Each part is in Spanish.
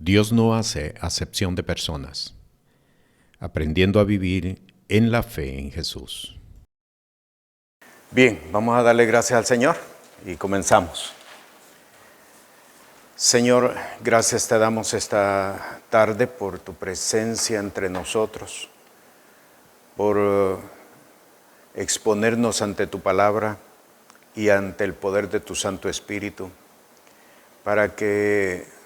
Dios no hace acepción de personas, aprendiendo a vivir en la fe en Jesús. Bien, vamos a darle gracias al Señor y comenzamos. Señor, gracias te damos esta tarde por tu presencia entre nosotros, por exponernos ante tu palabra y ante el poder de tu Santo Espíritu, para que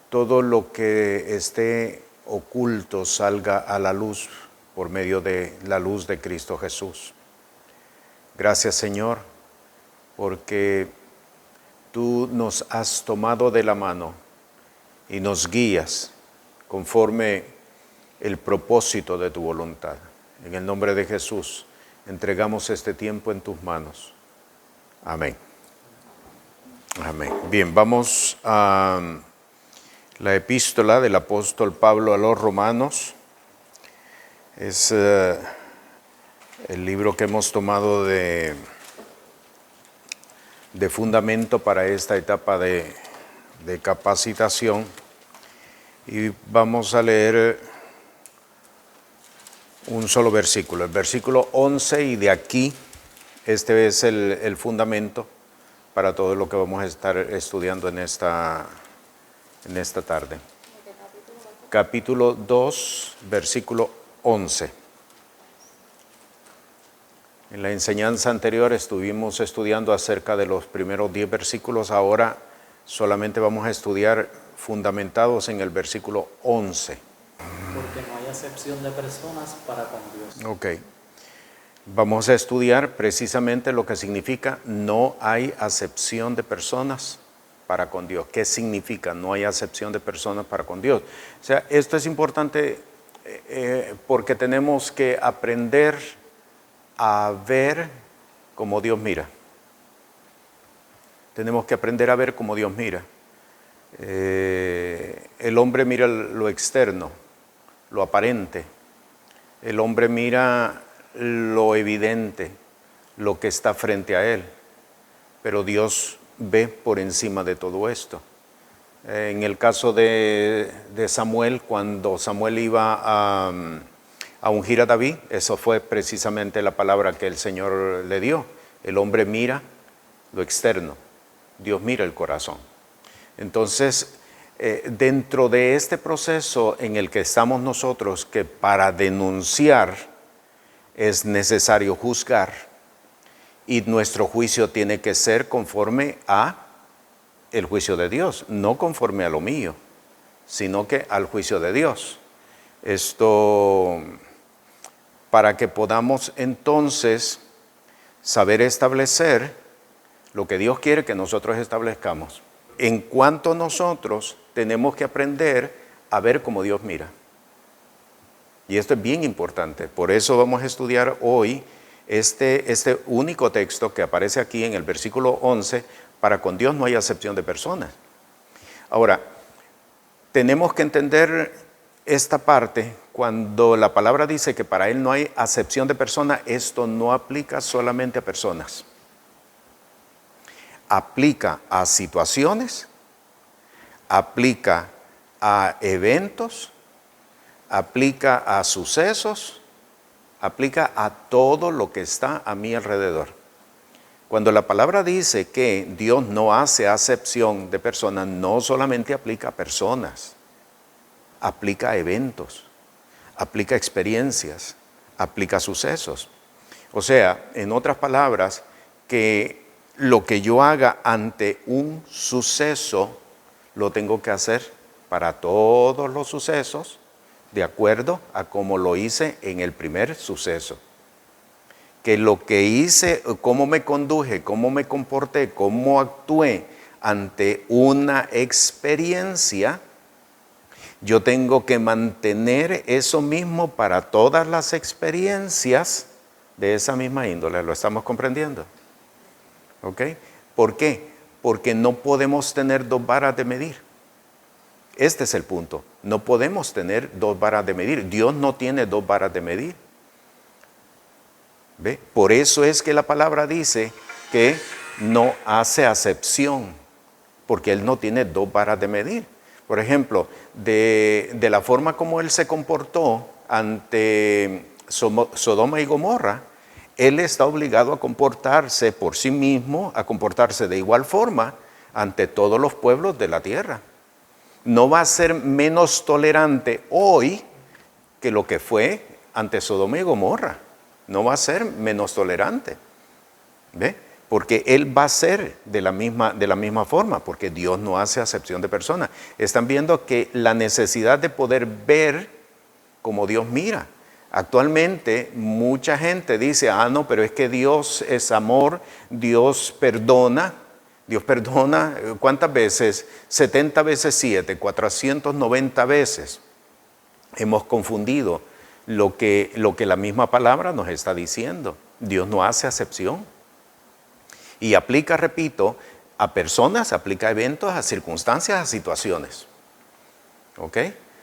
todo lo que esté oculto salga a la luz por medio de la luz de Cristo Jesús. Gracias, Señor, porque tú nos has tomado de la mano y nos guías conforme el propósito de tu voluntad. En el nombre de Jesús, entregamos este tiempo en tus manos. Amén. Amén. Bien, vamos a la epístola del apóstol Pablo a los Romanos. Es el libro que hemos tomado de fundamento para esta etapa de capacitación. Y vamos a leer un solo versículo, el versículo 11, y de aquí este es el fundamento para todo lo que vamos a estar estudiando en esta tarde. Capítulo 2, versículo 11. En la enseñanza anterior estuvimos estudiando acerca de los primeros 10 versículos, ahora solamente vamos a estudiar fundamentados en el versículo 11. Porque no hay acepción de personas para con Dios. Ok. Vamos a estudiar precisamente lo que significa no hay acepción de personas para con Dios. ¿Qué significa no hay acepción de personas para con Dios? O sea, esto es importante porque tenemos que aprender a ver como Dios mira. Tenemos que aprender a ver como Dios mira. El hombre mira lo externo, lo aparente. El hombre mira lo evidente, lo que está frente a él. Pero Dios ve por encima de todo esto. En el caso de Samuel, cuando Samuel iba a ungir a David, eso fue precisamente la palabra que el Señor le dio. El hombre mira lo externo, Dios mira el corazón. Entonces, dentro de este proceso en el que estamos nosotros, que para denunciar es necesario juzgar, y nuestro juicio tiene que ser conforme a el juicio de Dios, no conforme a lo mío, sino que al juicio de Dios. Esto para que podamos entonces saber establecer lo que Dios quiere que nosotros establezcamos. En cuanto nosotros tenemos que aprender a ver como Dios mira. Y esto es bien importante. Por eso vamos a estudiar hoy este único texto que aparece aquí en el versículo 11, para con Dios no hay acepción de personas. Ahora, tenemos que entender esta parte cuando la palabra dice que para Él no hay acepción de personas. Esto no aplica solamente a personas. Aplica a situaciones, aplica a eventos, aplica a sucesos, aplica a todo lo que está a mi alrededor. Cuando la palabra dice que Dios no hace acepción de personas, no solamente aplica a personas, aplica a eventos, aplica a experiencias, aplica a sucesos. O sea, en otras palabras, que lo que yo haga ante un suceso, lo tengo que hacer para todos los sucesos, de acuerdo a cómo lo hice en el primer suceso. Que lo que hice, cómo me conduje, cómo me comporté, cómo actué ante una experiencia, yo tengo que mantener eso mismo para todas las experiencias de esa misma índole. ¿Lo estamos comprendiendo? ¿Ok? ¿Por qué? Porque no podemos tener dos varas de medir. Este es el punto. No podemos tener dos varas de medir. Dios no tiene dos varas de medir. ¿Ve? Por eso es que la palabra dice que no hace acepción, porque Él no tiene dos varas de medir. Por ejemplo, de la forma como él se comportó ante Sodoma y Gomorra, él está obligado a comportarse por sí mismo, a comportarse de igual forma ante todos los pueblos de la tierra. No va a ser menos tolerante hoy que lo que fue ante Sodoma y Gomorra. No va a ser menos tolerante. ¿Ve? Porque él va a ser de la misma forma, porque Dios no hace acepción de personas. Están viendo que la necesidad de poder ver como Dios mira. Actualmente mucha gente dice, no, pero es que Dios es amor, Dios perdona. Dios perdona, ¿cuántas veces? 70 veces 7, 490 veces. Hemos confundido lo que la misma palabra nos está diciendo. Dios no hace acepción. Y aplica, repito, a personas, aplica a eventos, a circunstancias, a situaciones. ¿Ok?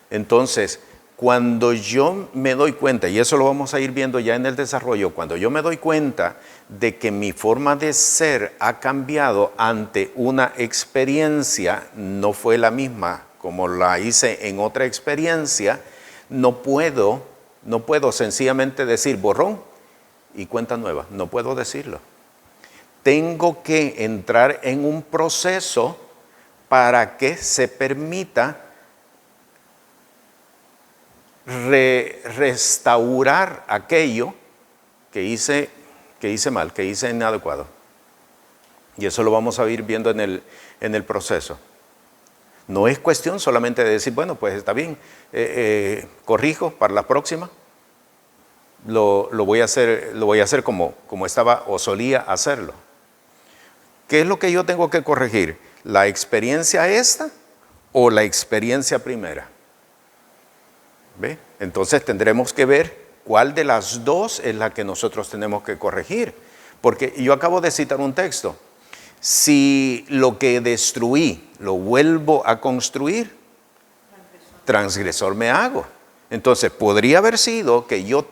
Entonces, cuando yo me doy cuenta, y eso lo vamos a ir viendo ya en el desarrollo, cuando yo me doy cuenta de que mi forma de ser ha cambiado ante una experiencia, no fue la misma como la hice en otra experiencia, no puedo sencillamente decir borrón y cuenta nueva, no puedo decirlo. Tengo que entrar en un proceso para que se permita restaurar aquello que hice mal, que hice inadecuado. Y eso lo vamos a ir viendo en el proceso. No es cuestión solamente de decir, bueno, pues está bien, corrijo para la próxima. Lo voy a hacer como estaba o solía hacerlo. ¿Qué es lo que yo tengo que corregir? ¿La experiencia esta o la experiencia primera? ¿Ve? Entonces tendremos que ver cuál de las dos es la que nosotros tenemos que corregir. Porque yo acabo de citar un texto. Si lo que destruí lo vuelvo a construir, transgresor me hago. Entonces podría haber sido que yo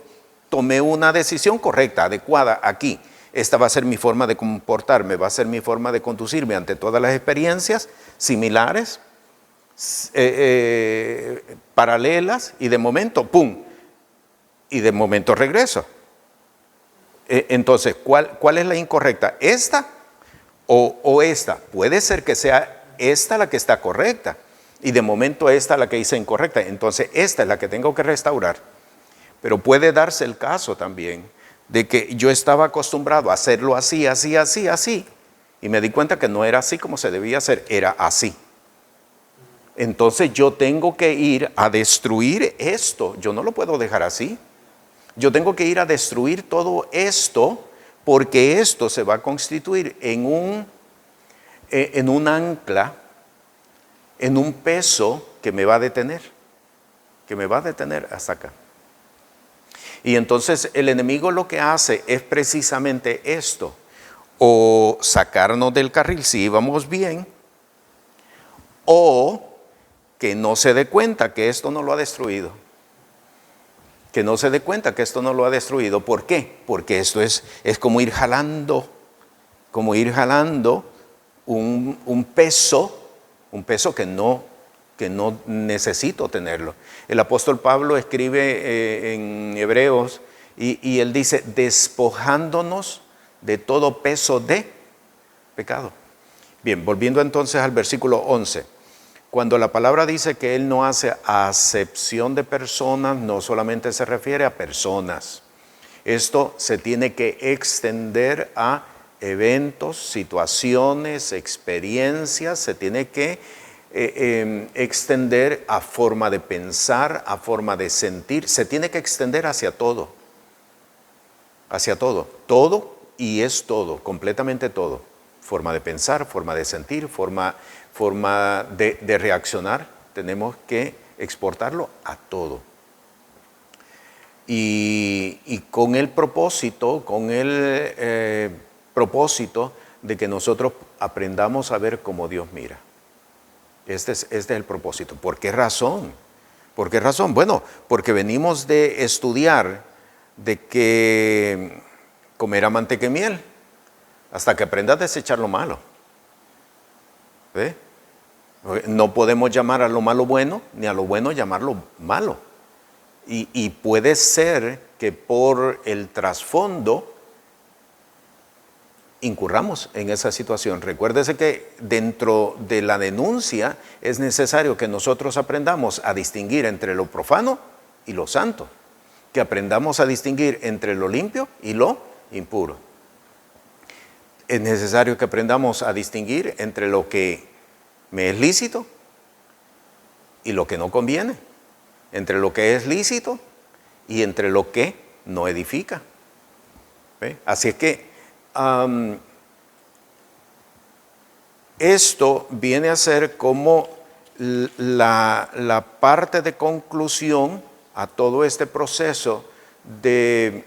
tomé una decisión correcta, adecuada aquí. Esta va a ser mi forma de comportarme, va a ser mi forma de conducirme ante todas las experiencias similares, paralelas, y de momento, ¡pum! Y de momento regreso. Entonces, ¿cuál es la incorrecta? ¿Esta o esta? Puede ser que sea esta la que está correcta y de momento esta la que hice incorrecta. Entonces, esta es la que tengo que restaurar. Pero puede darse el caso también de que yo estaba acostumbrado a hacerlo así, y me di cuenta que no era así como se debía hacer, era así. Entonces yo tengo que ir a destruir esto, yo no lo puedo dejar así. Yo tengo que ir a destruir todo esto, porque esto se va a constituir en un ancla, en un peso que me va a detener hasta acá. Y entonces el enemigo lo que hace es precisamente esto, o sacarnos del carril si íbamos bien, o que no se dé cuenta que esto no lo ha destruido. Que no se dé cuenta que esto no lo ha destruido. ¿Por qué? Porque esto es como ir jalando un peso que no necesito tenerlo. El apóstol Pablo escribe en Hebreos y él dice, despojándonos de todo peso de pecado. Bien, volviendo entonces al versículo 11. Cuando la palabra dice que él no hace acepción de personas, no solamente se refiere a personas. Esto se tiene que extender a eventos, situaciones, experiencias, se tiene que extender a forma de pensar, a forma de sentir, se tiene que extender hacia todo, todo y es todo, completamente todo, forma de pensar, forma de sentir, forma de reaccionar, tenemos que exportarlo a todo. Y con el propósito, de que nosotros aprendamos a ver cómo Dios mira. Este es el propósito. ¿Por qué razón? ¿Por qué razón? Bueno, porque venimos de estudiar de que comerá manteca y miel hasta que aprendas a desechar lo malo. ¿Ve? No podemos llamar a lo malo bueno, ni a lo bueno llamarlo malo. Y puede ser que por el trasfondo incurramos en esa situación. Recuérdese que dentro de la denuncia es necesario que nosotros aprendamos a distinguir entre lo profano y lo santo, que aprendamos a distinguir entre lo limpio y lo impuro. Es necesario que aprendamos a distinguir entre lo que me es lícito y lo que no conviene, entre lo que es lícito y entre lo que no edifica. ¿Ve? Así es que esto viene a ser como la parte de conclusión a todo este proceso de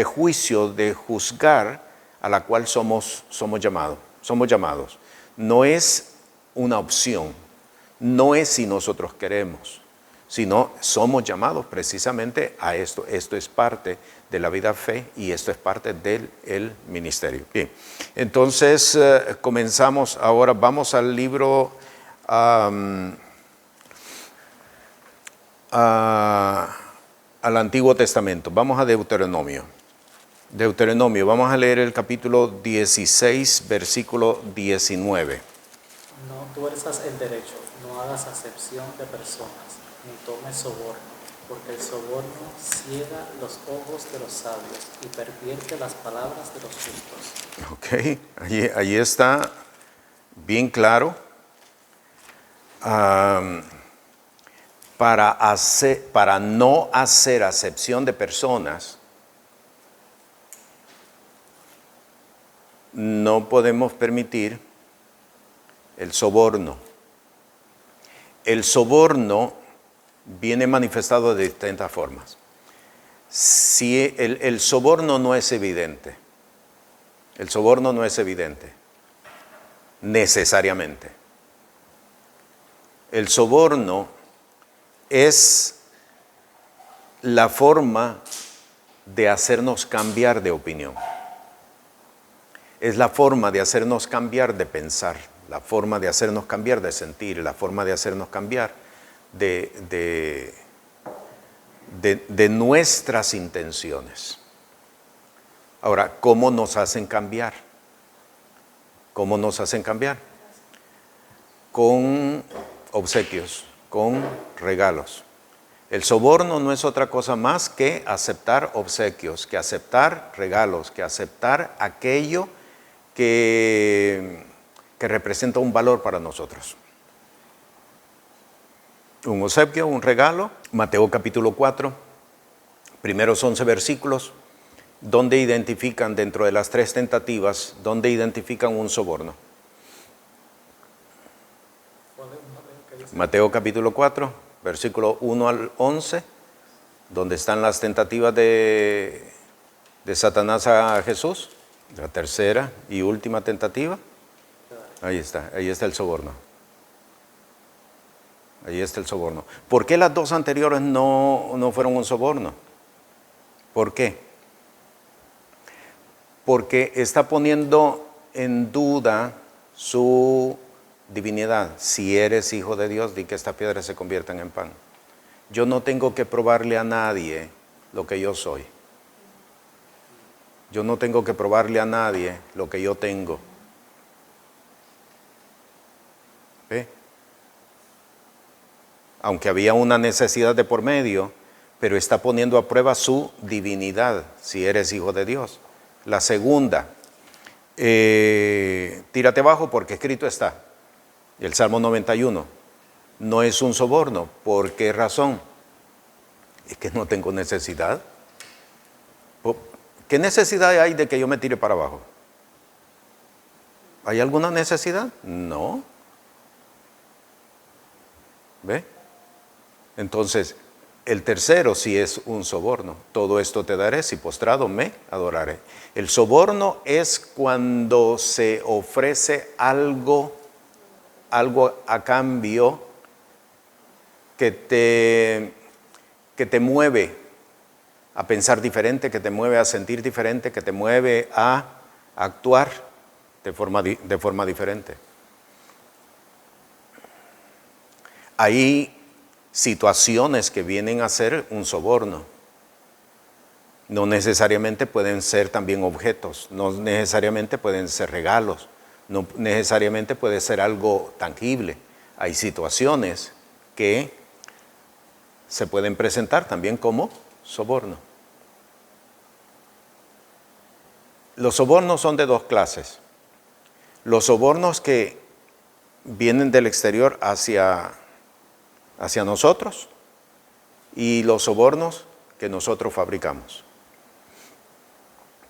juicio, de juzgar, a la cual somos llamados. No es una opción, no es si nosotros queremos, sino somos llamados precisamente a esto. Esto es parte de la vida de fe y esto es parte del ministerio. Bien, entonces comenzamos ahora, vamos al libro al Antiguo Testamento, vamos a Deuteronomio, vamos a leer el capítulo 16, versículo 19. No tuerzas el derecho, no hagas acepción de personas, ni tomes soborno, porque el soborno ciega los ojos de los sabios y pervierte las palabras de los justos. Ok, allí está bien claro. Para no hacer acepción de personas, no podemos permitir el soborno. El soborno viene manifestado de distintas formas. Si el soborno no es evidente, necesariamente. El soborno es la forma de hacernos cambiar de opinión. Es la forma de hacernos cambiar de pensar, la forma de hacernos cambiar de sentir, la forma de hacernos cambiar de nuestras intenciones. Ahora, ¿cómo nos hacen cambiar? ¿Cómo nos hacen cambiar? Con obsequios, con regalos. El soborno no es otra cosa más que aceptar obsequios, que aceptar regalos, que aceptar aquello que representa un valor para nosotros. Un obsequio, un regalo. Mateo capítulo 4, primeros 11 versículos, donde identifican dentro de las tres tentativas, donde identifican un soborno. Mateo capítulo 4, versículo 1 al 11, donde están las tentativas de Satanás a Jesús, la tercera y última tentativa. Ahí está el soborno. Ahí está el soborno. ¿Por qué las dos anteriores no fueron un soborno? ¿Por qué? Porque está poniendo en duda su divinidad. Si eres hijo de Dios, di que estas piedras se conviertan en pan. Yo no tengo que probarle a nadie lo que yo soy. Yo no tengo que probarle a nadie lo que yo tengo. ¿Ve? Aunque había una necesidad de por medio, pero está poniendo a prueba su divinidad, si eres hijo de Dios. La segunda, tírate abajo porque escrito está. El Salmo 91 no es un soborno. ¿Por qué razón? Es que no tengo necesidad. ¿Qué necesidad hay de que yo me tire para abajo? ¿Hay alguna necesidad? No. ¿Ve? Entonces, el tercero sí es un soborno. Todo esto te daré si postrado me adoraré. El soborno es cuando se ofrece algo a cambio que te mueve a pensar diferente, que te mueve a sentir diferente, que te mueve a actuar de forma diferente. Hay situaciones que vienen a ser un soborno. No necesariamente pueden ser también objetos, no necesariamente pueden ser regalos, no necesariamente puede ser algo tangible. Hay situaciones que se pueden presentar también como soborno. Los sobornos son de dos clases. Los sobornos que vienen del exterior hacia nosotros y los sobornos que nosotros fabricamos.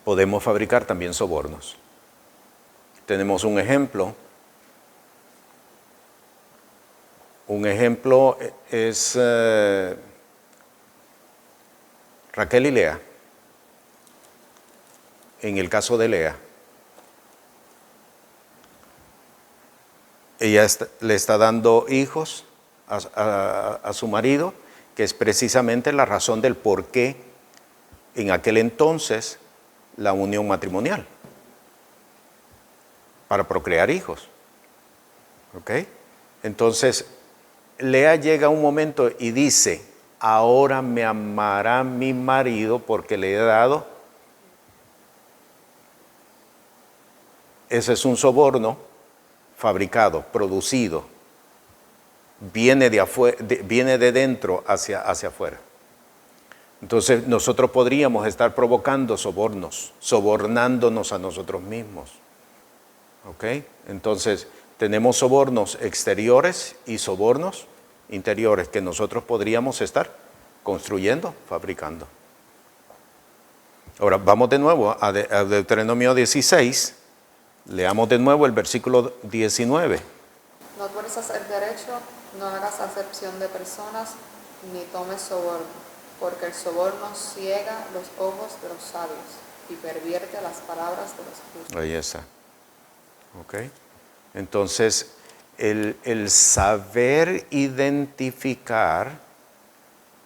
Podemos fabricar también sobornos. Tenemos un ejemplo. Un ejemplo es Raquel y Lea. En el caso de Lea, ella le está dando hijos a su marido, que es precisamente la razón del por qué en aquel entonces la unión matrimonial, para procrear hijos. ¿Ok? Entonces, Lea llega a un momento y dice, ahora me amará mi marido porque le he dado. Ese es un soborno fabricado, producido. Viene de dentro hacia afuera. Entonces nosotros podríamos estar provocando sobornos, sobornándonos a nosotros mismos. ¿Ok? Entonces tenemos sobornos exteriores y sobornos interiores que nosotros podríamos estar construyendo, fabricando. Ahora vamos de nuevo a Deuteronomio 16. Leamos de nuevo el versículo 19. No tuerzas el derecho, no hagas acepción de personas, ni tomes soborno, porque el soborno ciega los ojos de los sabios y pervierte las palabras de los justos. Ahí está. ¿Ok? Entonces, el saber identificar,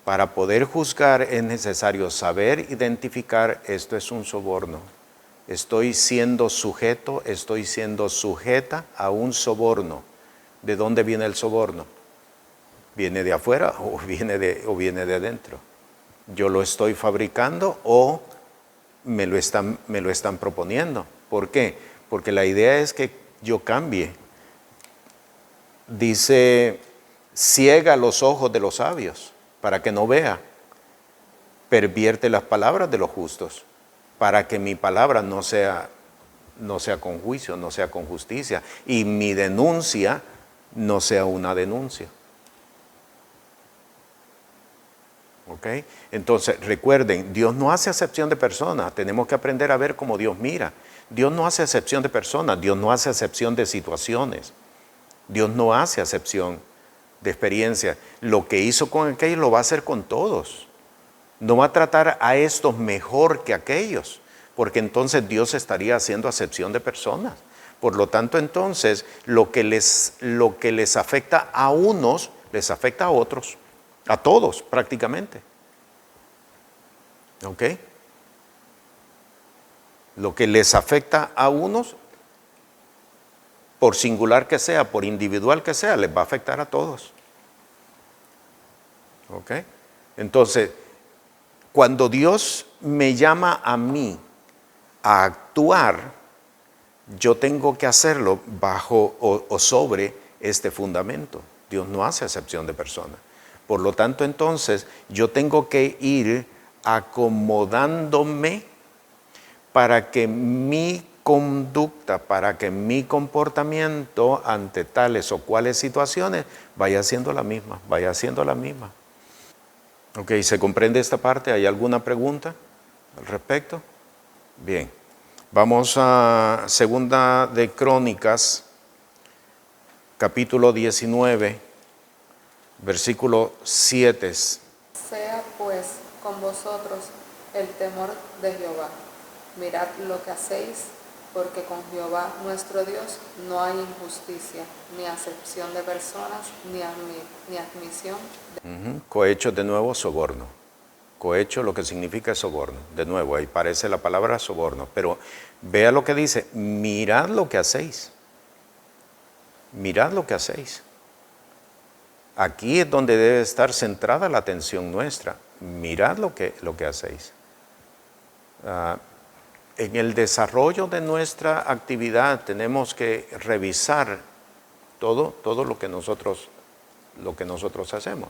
para poder juzgar es necesario saber identificar, esto es un soborno. Estoy siendo sujeto, estoy siendo sujeta a un soborno. ¿De dónde viene el soborno? ¿Viene de afuera o viene de adentro? ¿Yo lo estoy fabricando o me lo están proponiendo? ¿Por qué? Porque la idea es que yo cambie. Dice, ciega los ojos de los sabios para que no vea. Pervierte las palabras de los justos, para que mi palabra no sea con juicio, no sea con justicia, y mi denuncia no sea una denuncia. ¿Ok? Entonces, recuerden, Dios no hace acepción de personas, tenemos que aprender a ver cómo Dios mira. Dios no hace acepción de personas, Dios no hace acepción de situaciones, Dios no hace acepción de experiencias. Lo que hizo con aquellos lo va a hacer con todos. No va a tratar a estos mejor que aquellos, porque entonces Dios estaría haciendo acepción de personas. Por lo tanto, entonces, lo que les afecta a unos, les afecta a otros, a todos prácticamente. ¿Ok? Lo que les afecta a unos, por singular que sea, por individual que sea, les va a afectar a todos. ¿Ok? Entonces, cuando Dios me llama a mí a actuar, yo tengo que hacerlo bajo o sobre este fundamento. Dios no hace acepción de personas. Por lo tanto, entonces, yo tengo que ir acomodándome para que mi conducta, para que mi comportamiento ante tales o cuales situaciones vaya siendo la misma, Ok, ¿se comprende esta parte? ¿Hay alguna pregunta al respecto? Bien, vamos a Segunda de Crónicas, capítulo 19, versículo 7. Sea pues con vosotros el temor de Jehová. Mirad lo que hacéis, porque con Jehová nuestro Dios no hay injusticia, ni acepción de personas, ni admisión de... Cohecho de nuevo, soborno. Cohecho lo que significa es soborno. De nuevo, ahí parece la palabra soborno. Pero vea lo que dice, mirad lo que hacéis. Mirad lo que hacéis. Aquí es donde debe estar centrada la atención nuestra. Mirad lo que hacéis. En el desarrollo de nuestra actividad tenemos que revisar todo lo que nosotros hacemos.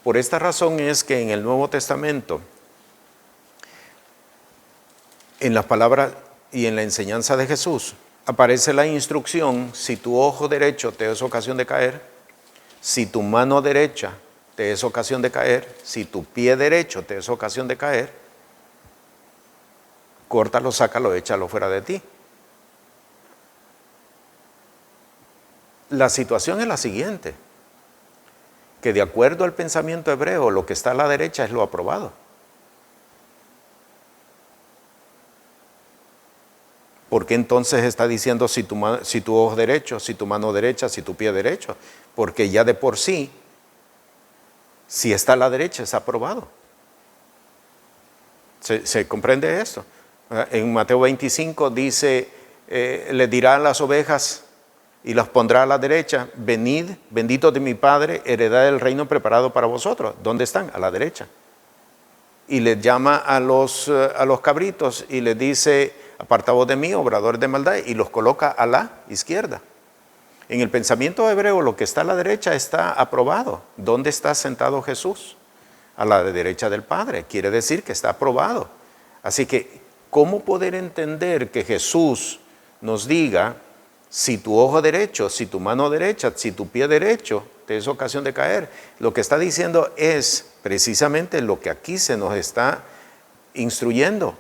Por esta razón es que en el Nuevo Testamento, en las palabras y en la enseñanza de Jesús, aparece la instrucción: si tu ojo derecho te es ocasión de caer, si tu mano derecha te es ocasión de caer, si tu pie derecho te es ocasión de caer, córtalo, sácalo, échalo fuera de ti. La situación es la siguiente, que de acuerdo al pensamiento hebreo, lo que está a la derecha es lo aprobado. ¿Por qué entonces está diciendo si tu ojo derecho, si tu mano derecha, si tu pie derecho? Porque ya de por sí, si está a la derecha, es aprobado. ¿Se comprende esto? En Mateo 25 dice, le dirá a las ovejas y las pondrá a la derecha: venid, benditos de mi Padre, heredad del reino preparado para vosotros. ¿Dónde están? A la derecha. Y les llama a los cabritos y les dice: apartaos de mí, obradores de maldad, y los coloca a la izquierda. En el pensamiento hebreo, lo que está a la derecha está aprobado. ¿Dónde está sentado Jesús? A la derecha del Padre. Quiere decir que está aprobado. Así que, ¿cómo poder entender que Jesús nos diga: si tu ojo derecho, si tu mano derecha, si tu pie derecho te es ocasión de caer? Lo que está diciendo es precisamente lo que aquí se nos está instruyendo.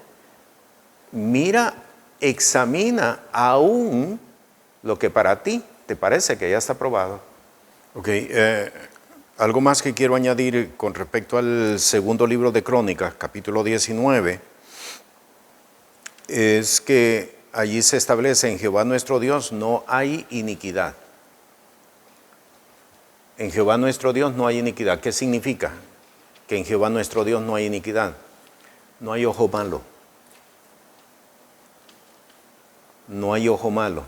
Mira, examina aún lo que para ti te parece que ya está aprobado. Ok, algo más que quiero añadir con respecto al segundo libro de Crónicas, capítulo 19, es que allí se establece: en Jehová nuestro Dios no hay iniquidad. En Jehová nuestro Dios no hay iniquidad. ¿Qué significa que en Jehová nuestro Dios no hay iniquidad? No hay ojo malo. No hay ojo malo.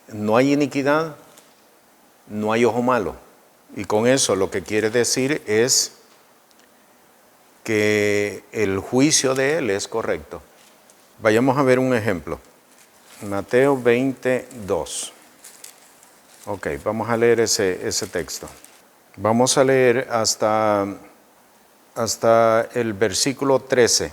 No hay iniquidad, no hay ojo malo. Y con eso lo que quiere decir es que el juicio de Él es correcto. Vayamos a ver un ejemplo. Mateo 22. Ok, vamos a leer ese texto. Vamos a leer hasta el versículo 13.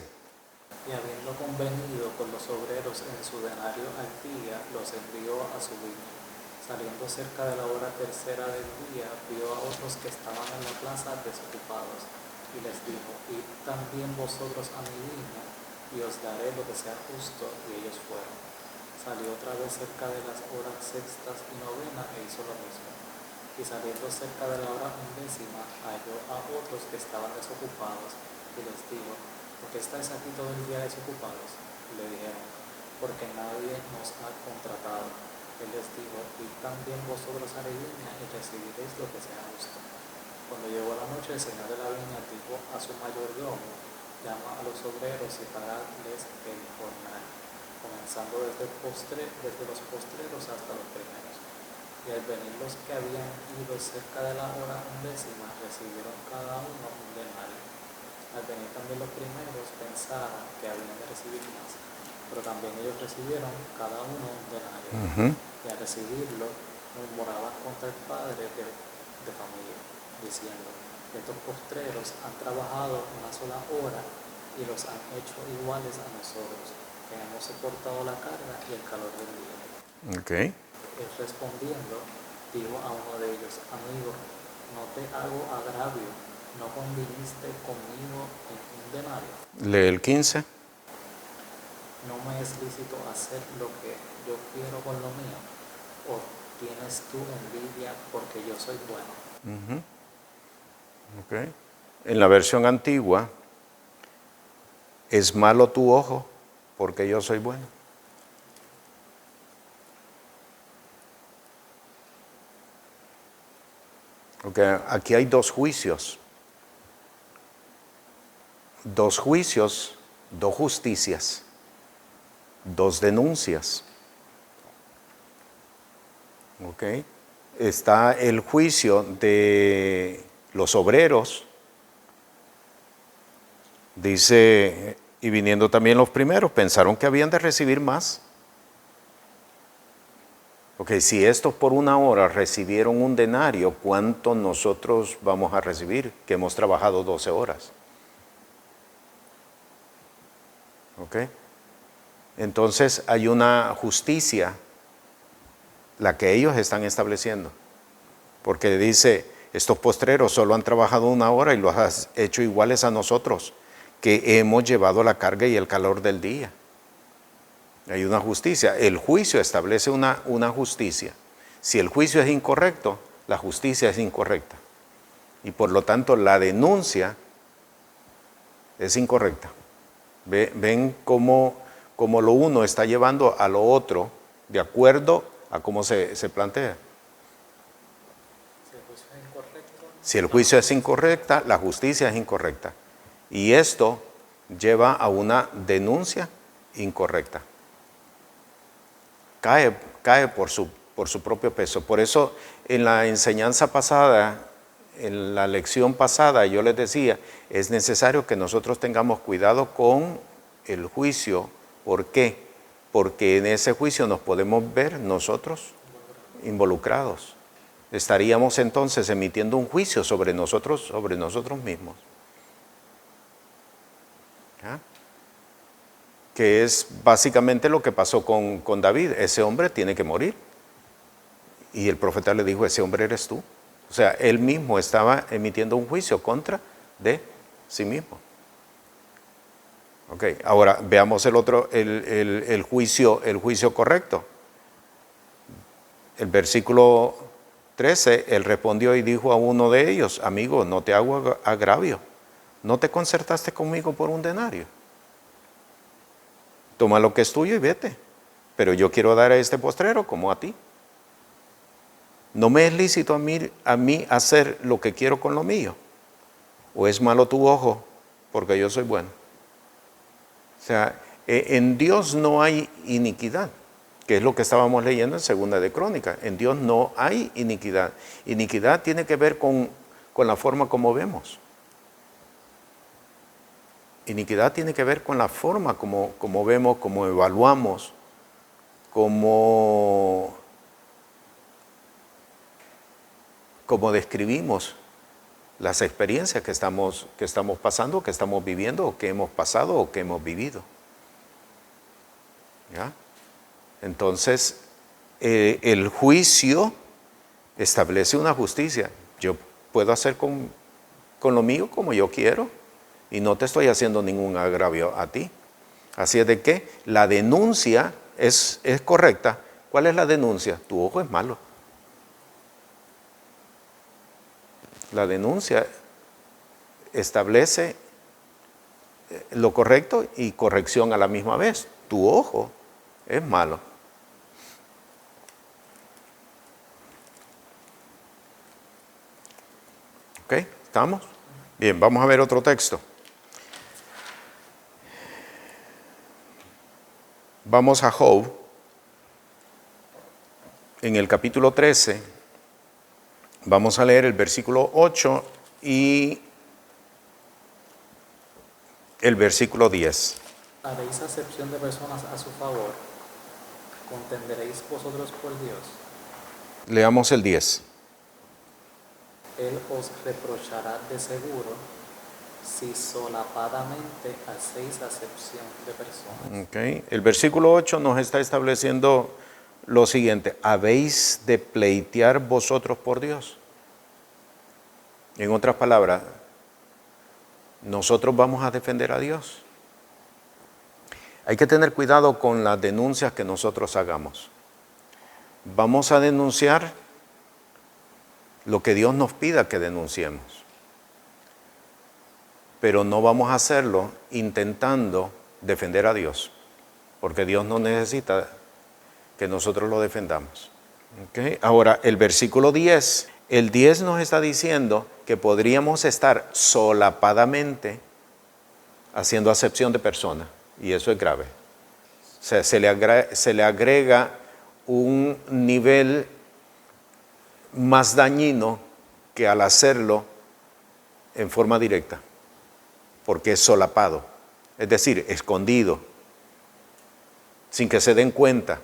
Y habiendo convenido con los obreros en su denario al día, los envió a su viña. Saliendo cerca de la hora tercera del día, vio a otros que estaban en la plaza desocupados, y les dijo: id también vosotros a mi viña, y os daré lo que sea justo. Y ellos fueron. Salió otra vez cerca de las horas sextas y novena, e hizo lo mismo. Y saliendo cerca de la hora 11, halló a otros que estaban desocupados, y les dijo: ¿por qué estáis aquí todo el día desocupados? Y le dijeron: porque nadie nos ha contratado. Él les dijo: id también vosotros a la viña y recibiréis lo que sea justo. Cuando llegó la noche, el señor de la viña dijo a su mayordomo: llama a los obreros y pagadles el jornal, comenzando desde los postreros hasta los primeros. Y al venir los que habían ido cerca de la hora 11, recibieron cada uno un denario. Al venir también los primeros, pensaron que habían de recibir más, pero también ellos recibieron cada uno un denario. Y al recibirlo, murmuraban contra el padre de familia, diciendo: estos postreros han trabajado una sola hora y los han hecho iguales a nosotros, que hemos soportado la carga y el calor del día. Okay. Él respondiendo, dijo a uno de ellos: amigo, no te hago agravio, ¿no conviniste conmigo en un denario? Lee el 15. ¿No me es lícito hacer lo que yo quiero con lo mío? ¿O tienes tú envidia porque yo soy bueno? Okay. En la versión antigua, es malo tu ojo porque yo soy bueno. Okay. Aquí hay dos juicios, dos justicias, dos denuncias. Okay. está el juicio de los obreros. Dice, y viniendo también los primeros, pensaron que habían de recibir más. Ok, si estos por 1 hora recibieron un denario, ¿cuánto nosotros vamos a recibir que hemos trabajado 12 horas? Ok, entonces hay una justicia, la que ellos están estableciendo, porque dice, estos postreros solo han trabajado 1 hora y los has hecho iguales a nosotros, que hemos llevado la carga y el calor del día. Hay una justicia. El juicio establece una justicia. Si el juicio es incorrecto, la justicia es incorrecta. Y por lo tanto, la denuncia es incorrecta. Ven cómo lo uno está llevando a lo otro de acuerdo a cómo se plantea. Si el juicio es incorrecta, la justicia es incorrecta. Y esto lleva a una denuncia incorrecta. Cae por su propio peso. Por eso en la enseñanza pasada, en la lección pasada, yo les decía, es necesario que nosotros tengamos cuidado con el juicio. ¿Por qué? Porque en ese juicio nos podemos ver nosotros involucrados. Estaríamos entonces emitiendo un juicio sobre nosotros mismos. ¿Ya? Que es básicamente lo que pasó con David. Ese hombre tiene que morir. Y el profeta le dijo, ese hombre eres tú. O sea, él mismo estaba emitiendo un juicio contra de sí mismo. Ok, ahora veamos el juicio correcto. El versículo 13, él respondió y dijo a uno de ellos, amigo, no te hago agravio. ¿No te concertaste conmigo por un denario? Toma lo que es tuyo y vete. Pero yo quiero dar a este postrero como a ti. ¿No me es lícito a mí hacer lo que quiero con lo mío? ¿O es malo tu ojo porque yo soy bueno? O sea, en Dios no hay iniquidad, que es lo que estábamos leyendo en Segunda de Crónicas. En Dios no hay iniquidad. Iniquidad tiene que ver con la forma como vemos. Iniquidad tiene que ver con la forma como vemos, como evaluamos, como describimos las experiencias que estamos pasando, que estamos viviendo, o que hemos pasado, o que hemos vivido. ¿Ya? Entonces, el juicio establece una justicia. Yo puedo hacer con lo mío como yo quiero, y no te estoy haciendo ningún agravio a ti. Así es de que la denuncia es correcta. ¿Cuál es la denuncia? Tu ojo es malo. La denuncia establece lo correcto y corrección a la misma vez. Tu ojo es malo. ¿Ok? ¿Estamos? Bien, vamos a ver otro texto. Vamos a Job, en el capítulo 13, vamos a leer el versículo 8 y el versículo 10. ¿Haréis acepción de personas a su favor? ¿Contenderéis vosotros por Dios? Leamos el 10. Él os reprochará de seguro si solapadamente hacéis acepción de personas. Okay. El versículo 8 nos está estableciendo lo siguiente: ¿habéis de pleitear vosotros por Dios? En otras palabras, nosotros vamos a defender a Dios. Hay que tener cuidado con las denuncias que nosotros hagamos. Vamos a denunciar lo que Dios nos pida que denunciemos, pero no vamos a hacerlo intentando defender a Dios, porque Dios no necesita que nosotros lo defendamos. ¿Okay? Ahora, el versículo 10, el 10 nos está diciendo que podríamos estar solapadamente haciendo acepción de persona, y eso es grave. O sea, se le agrega un nivel más dañino que al hacerlo en forma directa, porque es solapado, es decir, escondido, sin que se den cuenta.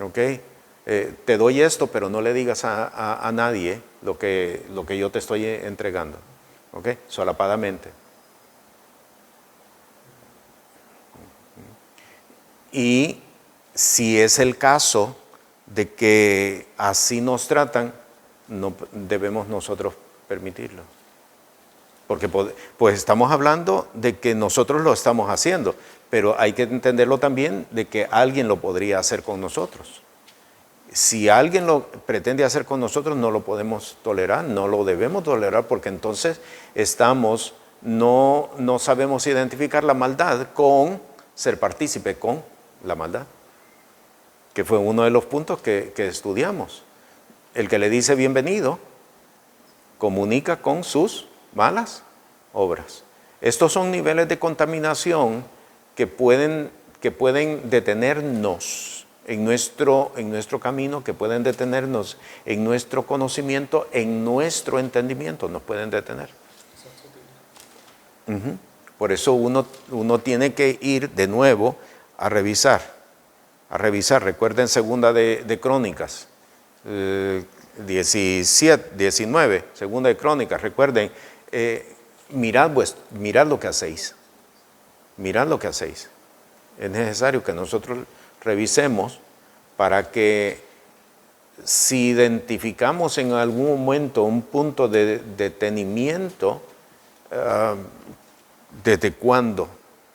¿Ok? Te doy esto, pero no le digas a nadie lo que yo te estoy entregando. ¿Ok? Solapadamente. Y si es el caso de que así nos tratan, no debemos nosotros permitirlo. Porque pues estamos hablando de que nosotros lo estamos haciendo, pero hay que entenderlo también de que alguien lo podría hacer con nosotros. Si alguien lo pretende hacer con nosotros, no lo podemos tolerar, no lo debemos tolerar, porque entonces no sabemos identificar la maldad con ser partícipe con la maldad, que fue uno de los puntos que estudiamos. El que le dice bienvenido comunica con sus malas obras. Estos son niveles de contaminación que pueden detenernos en nuestro camino, que pueden detenernos en nuestro conocimiento, en nuestro entendimiento, nos pueden detener. Por eso uno tiene que ir de nuevo a revisar. Recuerden segunda de Crónicas, 19, segunda de Crónicas, recuerden, mirad lo que hacéis. Mirad lo que hacéis. Es necesario que nosotros revisemos para que si identificamos en algún momento un punto de detenimiento, ¿desde cuándo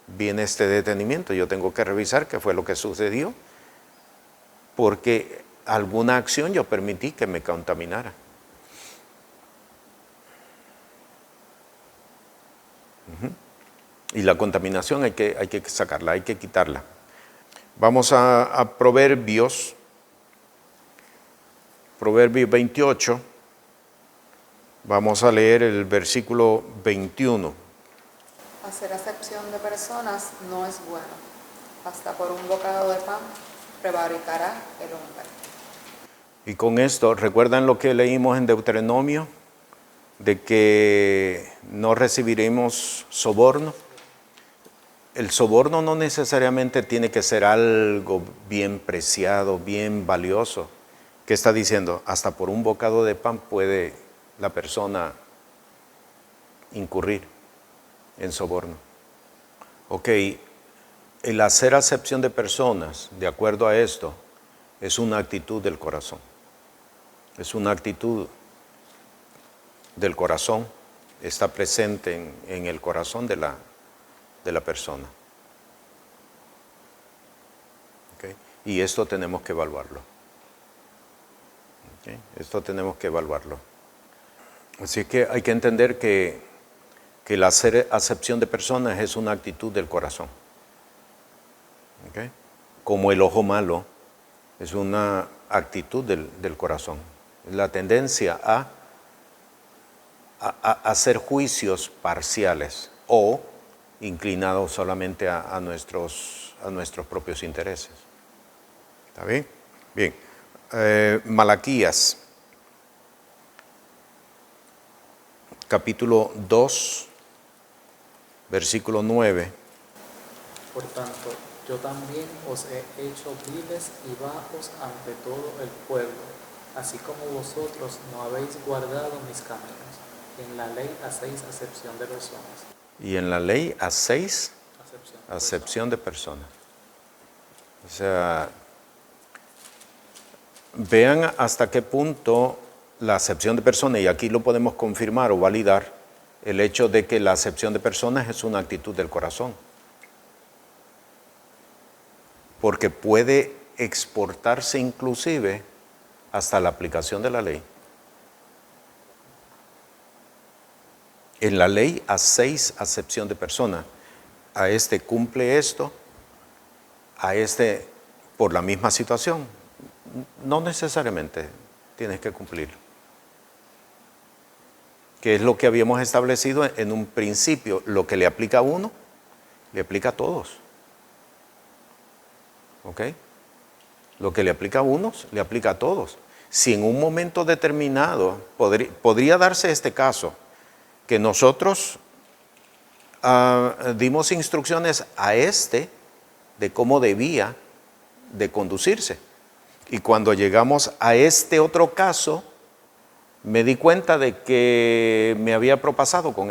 viene este detenimiento? Yo tengo que revisar qué fue lo que sucedió, porque alguna acción yo permití que me contaminara. Y la contaminación hay que sacarla, hay que quitarla. Vamos a Proverbios 28. Vamos a leer el versículo 21. Hacer acepción de personas no es bueno. Hasta por un bocado de pan prevaricará el hombre. Y con esto, ¿recuerdan lo que leímos en Deuteronomio? De que no recibiremos soborno. El soborno no necesariamente tiene que ser algo bien preciado, bien valioso. ¿Qué está diciendo? Hasta por un bocado de pan puede la persona incurrir en soborno. Ok, el hacer acepción de personas, de acuerdo a esto, es una actitud del corazón. Es una actitud del corazón, está presente en el corazón de la persona. ¿Okay? Y esto tenemos que evaluarlo. ¿Okay? Esto tenemos que evaluarlo. Así que hay que entender que el hacer acepción de personas es una actitud del corazón. ¿Okay? Como el ojo malo es una actitud del corazón. Es la tendencia a hacer juicios parciales o inclinados solamente a nuestros propios intereses. ¿Está bien? Bien. Malaquías, capítulo 2, versículo 9. Por tanto, yo también os he hecho viles y bajos ante todo el pueblo, así como vosotros no habéis guardado mis caminos. En la ley hacéis acepción de personas. Y en la ley hacéis acepción de personas. O sea, vean hasta qué punto la acepción de personas, y aquí lo podemos confirmar o validar, el hecho de que la acepción de personas es una actitud del corazón. Porque puede exportarse inclusive hasta la aplicación de la ley. En la ley hacéis acepción de persona. A este cumple esto, a este por la misma situación. No necesariamente tienes que cumplirlo. Que es lo que habíamos establecido en un principio. Lo que le aplica a uno, le aplica a todos. ¿Ok? Lo que le aplica a unos, le aplica a todos. Si en un momento determinado podría darse este caso, que nosotros dimos instrucciones a de cómo debía de conducirse. Y cuando llegamos a este otro caso, me di cuenta de que me había propasado con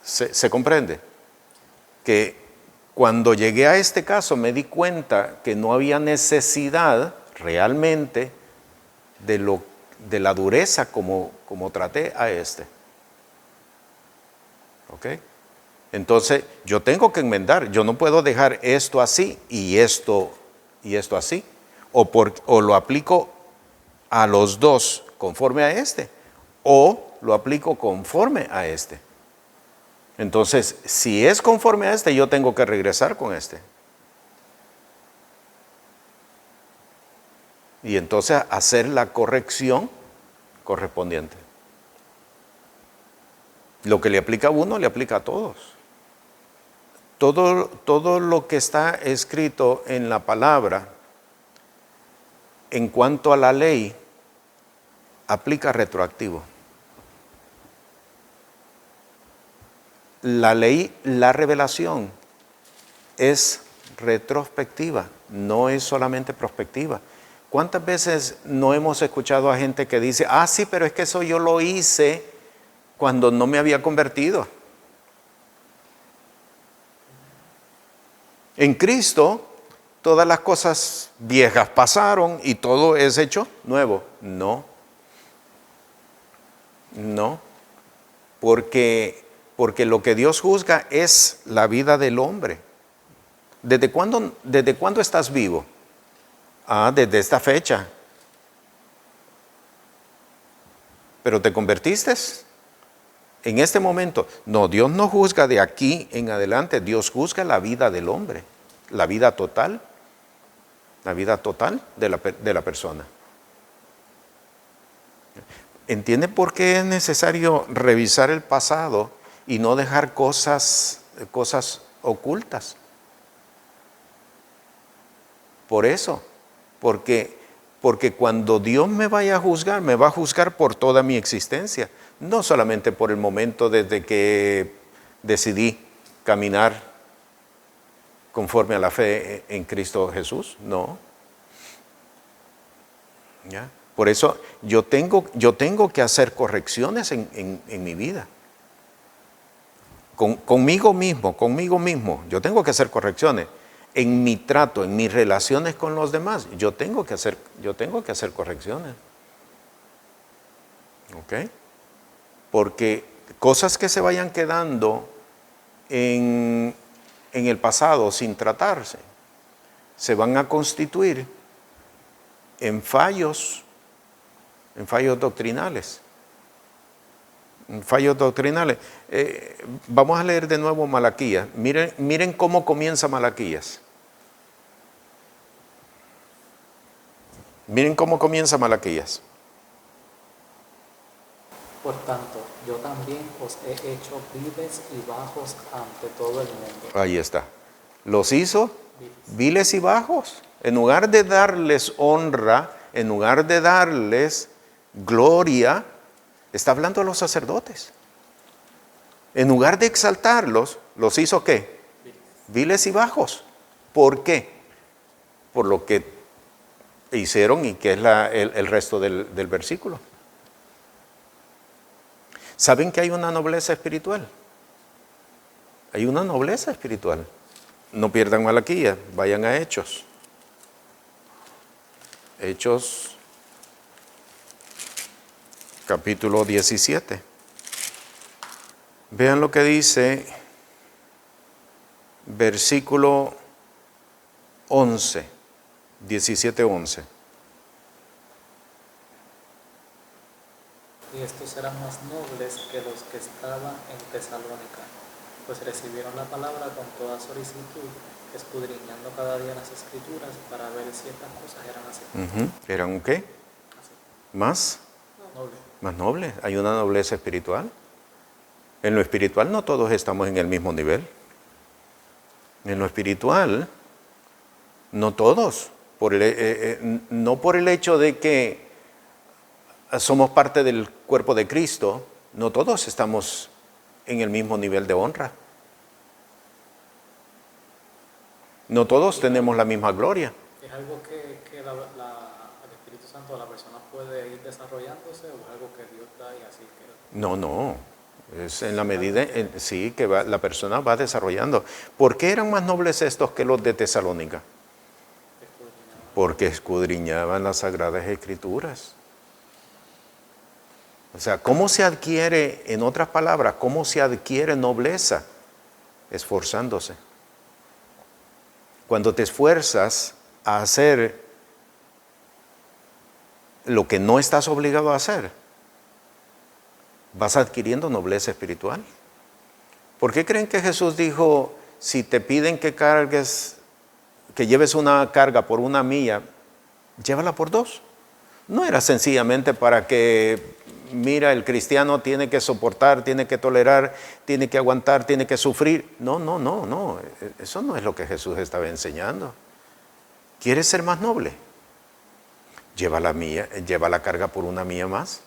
¿Se comprende? Que cuando llegué a este caso me di cuenta que no había necesidad realmente de la dureza como traté a ¿Ok? Entonces yo tengo que enmendar, yo no puedo dejar esto así y esto así. O lo aplico a los dos conforme a o lo aplico conforme a Entonces, si es conforme a yo tengo que regresar con Y entonces hacer la corrección correspondiente. Lo que le aplica a uno, le aplica a todos. Todo lo que está escrito en la palabra, en cuanto a la ley, aplica retroactivo. La ley, la revelación, es retrospectiva, no es solamente prospectiva. ¿Cuántas veces no hemos escuchado a gente que dice, sí, pero es que eso yo lo hice cuando no me había convertido? En Cristo, todas las cosas viejas pasaron y todo es hecho nuevo. No, porque lo que Dios juzga es la vida del hombre. ¿Desde cuándo estás vivo? Desde esta fecha. ¿Pero te convertiste en este momento? No, Dios no juzga de aquí en adelante. Dios juzga la vida del hombre, la vida total de la persona. ¿Entiende por qué es necesario revisar el pasado y no dejar cosas ocultas? Por eso, porque cuando Dios me vaya a juzgar, me va a juzgar por toda mi existencia, no solamente por el momento desde que decidí caminar conforme a la fe en Cristo Jesús, no. ¿Ya? Por eso yo tengo que hacer correcciones en mi vida. Conmigo mismo, yo tengo que hacer correcciones. En mi trato, en mis relaciones con los demás, yo tengo que hacer correcciones. ¿Ok? Porque cosas que se vayan quedando en el pasado sin tratarse, se van a constituir en fallos doctrinales. Vamos a leer de nuevo Malaquías. Miren cómo comienza Malaquías. Miren cómo comienza Malaquías. Por tanto, yo también os he hecho viles y bajos ante todo el mundo. Ahí está. Los hizo viles y bajos. En lugar de darles honra, en lugar de darles gloria, está hablando a los sacerdotes. En lugar de exaltarlos, ¿los hizo qué? Viles y bajos. ¿Por qué? Por lo que hicieron y que es el resto del versículo. ¿Saben que hay una nobleza espiritual? Hay una nobleza espiritual. No pierdan Malaquías, vayan a Hechos. Hechos capítulo 17. Vean lo que dice versículo 11, 17:11. Y estos eran más nobles que los que estaban en Tesalónica, pues recibieron la palabra con toda solicitud, escudriñando cada día las escrituras para ver si estas cosas eran así. ¿Eran un qué? ¿Más? Noble. Más noble. Hay una nobleza espiritual. En lo espiritual no todos estamos en el mismo nivel. En lo espiritual No todos, no por el hecho de que somos parte del cuerpo de Cristo, no todos estamos en el mismo nivel de honra. No todos tenemos la misma gloria. ¿Es algo que el Espíritu Santo a la persona puede ir desarrollándose o es algo que Dios da y así queda? No. Es en la medida, sí, que la persona va desarrollando. ¿Por qué eran más nobles estos que los de Tesalónica? Porque escudriñaban las Sagradas Escrituras. O sea, ¿cómo se adquiere, en otras palabras, cómo se adquiere nobleza? Esforzándose. Cuando te esfuerzas a hacer lo que no estás obligado a hacer, vas adquiriendo nobleza espiritual. ¿Por qué creen que Jesús dijo, si te piden que lleves una carga por 1 milla, llévala por 2? No era sencillamente para que, mira, el cristiano tiene que soportar, tiene que tolerar, tiene que aguantar, tiene que sufrir. No. Eso no es lo que Jesús estaba enseñando. ¿Quieres ser más noble? Lleva la carga por 1 milla más.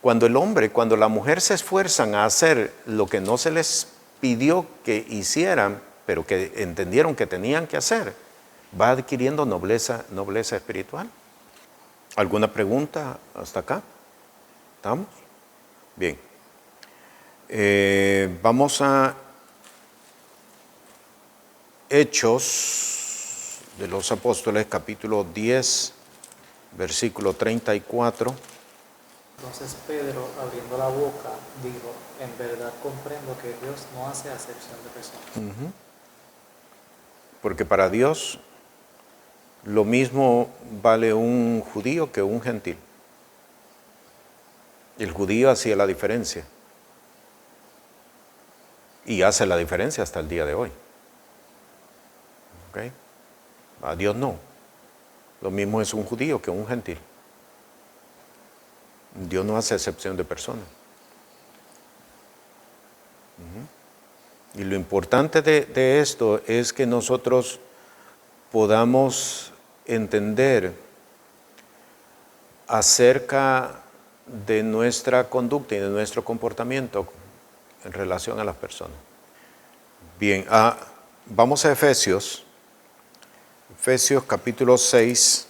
Cuando la mujer se esfuerzan a hacer lo que no se les pidió que hicieran, pero que entendieron que tenían que hacer, va adquiriendo nobleza espiritual. ¿Alguna pregunta hasta acá? ¿Estamos? Bien. Vamos a Hechos de los Apóstoles, capítulo 10, versículo 34. Entonces Pedro, abriendo la boca, dijo, en verdad comprendo que Dios no hace acepción de personas. Porque para Dios lo mismo vale un judío que un gentil. El judío hacía la diferencia. Y hace la diferencia hasta el día de hoy. ¿Okay? A Dios no. Lo mismo es un judío que un gentil. Dios no hace excepción de personas. Y lo importante de esto es que nosotros podamos entender acerca de nuestra conducta y de nuestro comportamiento en relación a las personas. Bien, vamos a Efesios capítulo 6.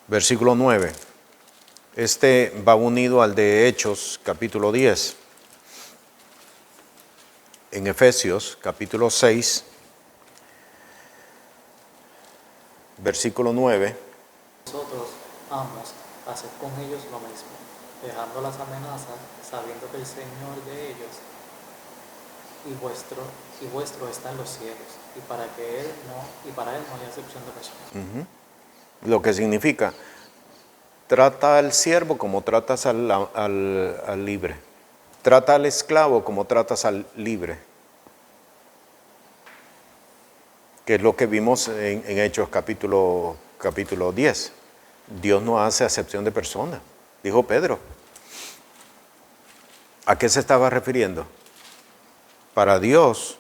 Versículo 9. Este va unido al de Hechos, capítulo 10. En Efesios, capítulo 6, versículo 9. Vosotros, amos, haced con ellos lo mismo, dejando las amenazas, sabiendo que el Señor de ellos y vuestro está en los cielos, y para Él no hay acepción de personas. Lo que significa, trata al siervo como tratas al libre. Trata al esclavo como tratas al libre. Que es lo que vimos en Hechos capítulo 10. Dios no hace acepción de personas, dijo Pedro. ¿A qué se estaba refiriendo? Para Dios,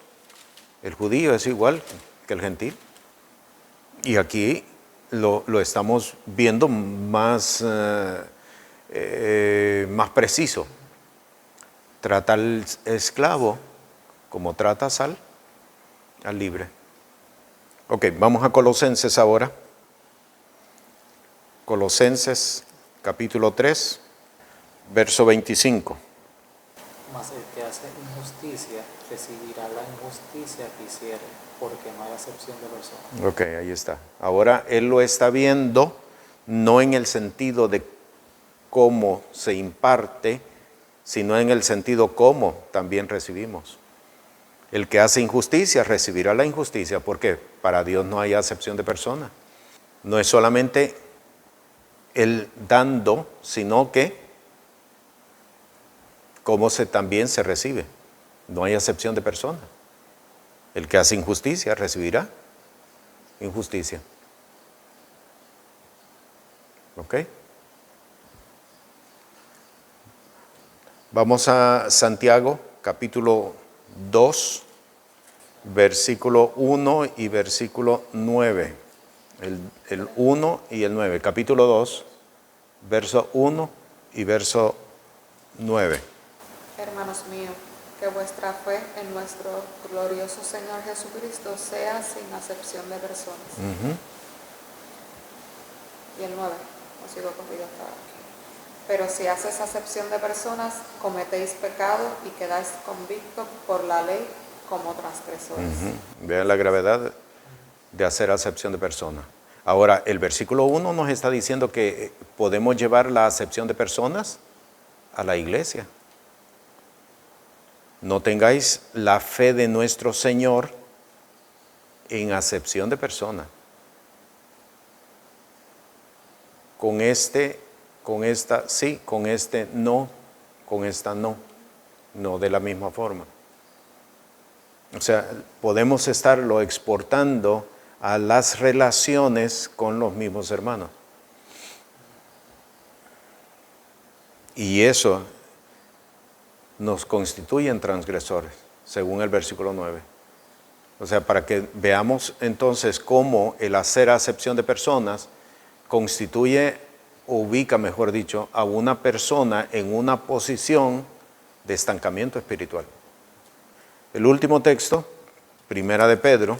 el judío es igual que el gentil. Y aquí lo estamos viendo más preciso. Trata al esclavo como tratas al libre. Ok, vamos a Colosenses ahora. Colosenses capítulo 3, verso 25. Mas el que hace injusticia recibirá la injusticia que hiciere, porque no hay acepción de personas. Ok, ahí está. Ahora él lo está viendo no en el sentido de cómo se imparte, sino en el sentido cómo también recibimos. El que hace injusticia recibirá la injusticia, porque para Dios no hay acepción de persona. No es solamente el dando, sino que cómo también se recibe. No hay acepción de persona. El que hace injusticia recibirá injusticia. ¿Ok? Vamos a Santiago, capítulo 2, versículo 1 y versículo 9. El 1 y el 9. Capítulo 2, verso 1 y verso 9. Hermanos míos, que vuestra fe en nuestro glorioso Señor Jesucristo sea sin acepción de personas. Y el 9, os sigo corrido hasta aquí. Pero si haces acepción de personas, cometéis pecado y quedáis convictos por la ley como transgresores. Vean la gravedad de hacer acepción de personas. Ahora, el versículo 1 nos está diciendo que podemos llevar la acepción de personas a la iglesia. No tengáis la fe de nuestro Señor en acepción de personas. Con este sí, con este no, con esta no. No de la misma forma. O sea, podemos estarlo exportando a las relaciones con los mismos hermanos. Y eso nos constituyen transgresores, según el versículo 9. O sea, para que veamos entonces cómo el hacer acepción de personas ubica, mejor dicho, a una persona en una posición de estancamiento espiritual. El último texto, Primera de Pedro,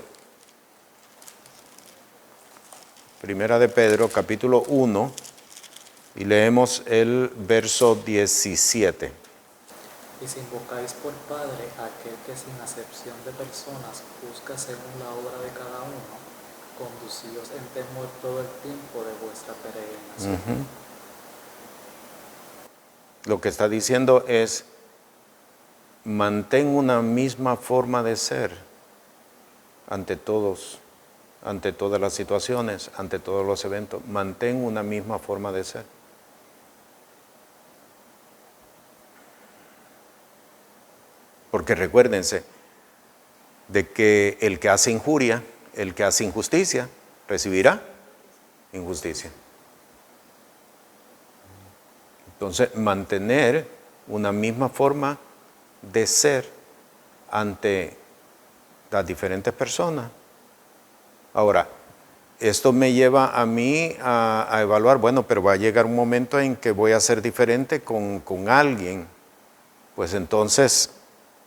capítulo 1, y leemos el verso 17. Y si invocáis por Padre a aquel que sin acepción de personas juzga según la obra de cada uno, conducíos en temor todo el tiempo de vuestra peregrinación. Lo que está diciendo es, mantén una misma forma de ser ante todas las situaciones, ante todos los eventos. Mantén una misma forma de ser. Porque recuérdense de que el que hace injuria, el que hace injusticia, recibirá injusticia. Entonces, mantener una misma forma de ser ante las diferentes personas. Ahora, esto me lleva a mí a evaluar, bueno, pero va a llegar un momento en que voy a ser diferente con alguien. Pues entonces,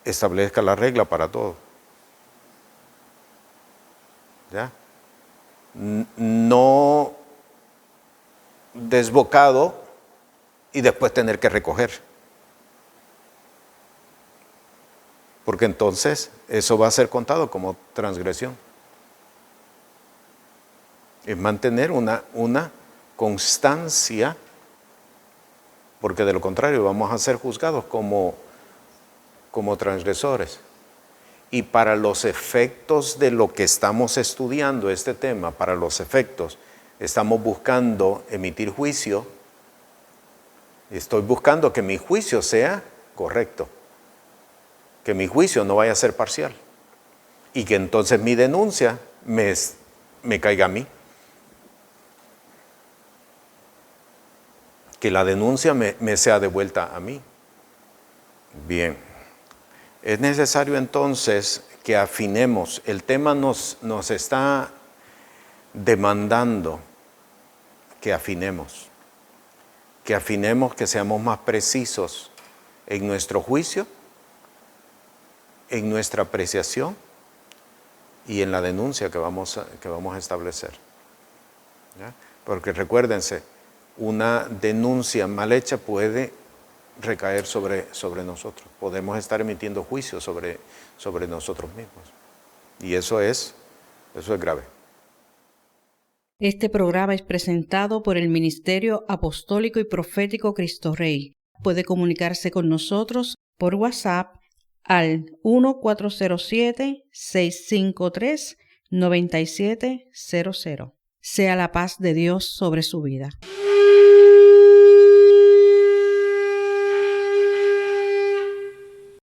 establezca la regla para todo. ¿Ya? No desbocado y después tener que recoger. Porque entonces eso va a ser contado como transgresión. Es mantener una constancia, porque de lo contrario vamos a ser juzgados como transgresores. Y para los efectos de lo que estamos estudiando este tema, para los efectos, estamos buscando emitir juicio. Estoy buscando que mi juicio sea correcto, que mi juicio no vaya a ser parcial y que entonces mi denuncia me caiga a mí. Que la denuncia me sea devuelta a mí. Bien. Es necesario entonces que afinemos. El tema nos está demandando que afinemos, que seamos más precisos en nuestro juicio, en nuestra apreciación y en la denuncia que vamos a establecer. ¿Ya? Porque recuérdense, una denuncia mal hecha puede recaer sobre nosotros. Podemos estar emitiendo juicios sobre nosotros mismos. Y eso es grave. Este programa es presentado por el Ministerio Apostólico y Profético Cristo Rey. Puede comunicarse con nosotros por WhatsApp al 1407-653-9700. Sea la paz de Dios sobre su vida.